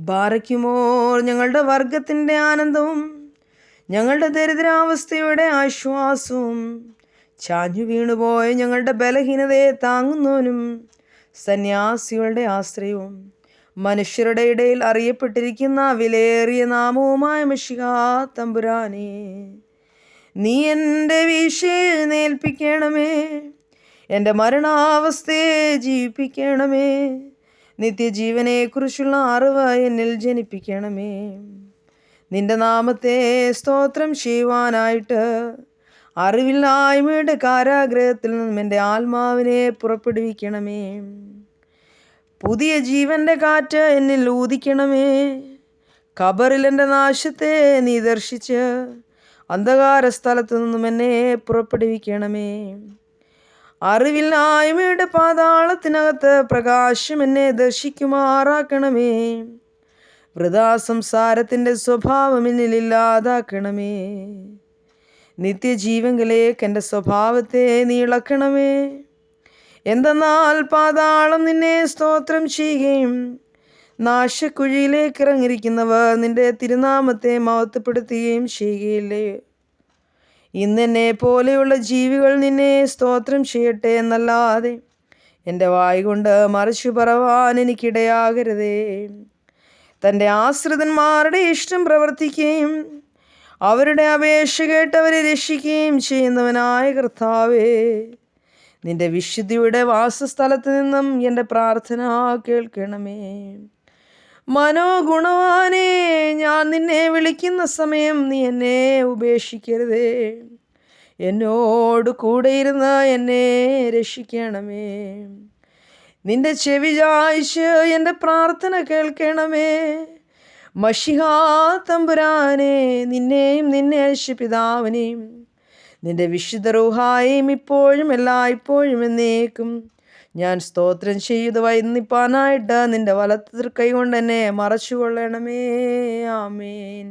ബാറയ്ക്കുമോർ ഞങ്ങളുടെ വർഗത്തിൻ്റെ ആനന്ദവും ഞങ്ങളുടെ ദരിദ്രാവസ്ഥയുടെ ആശ്വാസവും, ചാഞ്ഞു വീണുപോയ ഞങ്ങളുടെ ബലഹീനതയെ താങ്ങുന്നവനും സന്യാസികളുടെ ആശ്രയവും, മനുഷ്യരുടെ ഇടയിൽ അറിയപ്പെട്ടിരിക്കുന്ന വിലയേറിയ നാമവുമായ മിശിഹാ തമ്പുരാനെ, നീ എൻ്റെ വീഴ്ചയെഴുന്നേൽപ്പിക്കണമേ, എൻ്റെ മരണാവസ്ഥയെ ജീവിപ്പിക്കണമേ, നിത്യജീവനെക്കുറിച്ചുള്ള അറിവ് എന്നിൽ ജനിപ്പിക്കണമേ. നിന്റെ നാമത്തെ സ്തോത്രം ചെയ്യുവാനായിട്ട് അറിവില്ലായ്മയുടെ കാരാഗ്രഹത്തിൽ നിന്നും എൻ്റെ ആത്മാവിനെ പുറപ്പെടുവിക്കണമേ. പുതിയ ജീവൻ്റെ കാറ്റ് എന്നിൽ ഊതിക്കണമേ. ഖബറിൽ എൻ്റെ നാശത്തെ നീ ദർശിച്ച് അന്ധകാര സ്ഥലത്തു നിന്നും എന്നെ പുറപ്പെടുവിക്കണമേ. അറിവില്ലായ്മയുടെ പാതാളത്തിനകത്ത് പ്രകാശം എന്നെ ദർശിക്കുമാറാക്കണമേ. വൃഥാ സംസാരത്തിൻ്റെ സ്വഭാവം എന്നിലില്ലാതാക്കണമേ. നിത്യജീവങ്കിലേക്ക് എൻ്റെ സ്വഭാവത്തെ നീ ഇളക്കണമേ. എന്തെന്നാൽ പാതാളം നിന്നെ സ്തോത്രം ചെയ്യുകയും നാശക്കുഴിയിലേക്ക് ഇറങ്ങിയിരിക്കുന്നവർ നിന്റെ തിരുനാമത്തെ മഹത്വപ്പെടുത്തുകയും ചെയ്യുകയില്ലേ. ഇന്നെന്നെ പോലെയുള്ള ജീവികൾ നിന്നെ സ്തോത്രം ചെയ്യട്ടെ എന്നല്ലാതെ എൻ്റെ വായ് കൊണ്ട് മറിച്ചു പറവാൻ എനിക്കിടയാകരുതേ. തൻ്റെ ആശ്രിതന്മാരുടെ ഇഷ്ടം പ്രവർത്തിക്കുകയും അവരുടെ അപേക്ഷ കേട്ടവരെ രക്ഷിക്കുകയും ചെയ്യുന്നവനായ കർത്താവേ, നിന്റെ വിശുദ്ധിയുടെ വാസസ്ഥലത്ത് നിന്നും എൻ്റെ പ്രാർത്ഥന കേൾക്കണമേ. മനോഗുണവാനേ, ഞാൻ നിന്നെ വിളിക്കുന്ന സമയം നീ എന്നെ ഉപേക്ഷിക്കരുതേ. എന്നോട് കൂടെ ഇരുന്ന് എന്നെ രക്ഷിക്കണമേ. നിന്റെ ചെവി ചായ്ച്ച് എൻ്റെ പ്രാർത്ഥന കേൾക്കണമേ. മശിഹാ തമ്പുരാനെ, നിന്നെയും നിന്നെ അയച്ച പിതാവിനെയും നിന്റെ വിശുദ്ധ റൂഹായെയും ഇപ്പോഴും എല്ലായ്പ്പോഴും എന്നേക്കും ഞാൻ സ്തോത്രം ചെയ്ത് വന്ദിപ്പാനായിട്ട് നിന്റെ വലത്ത് കൈ കൊണ്ട് എന്നെ മറച്ചുകൊള്ളണമേ. ആമേൻ.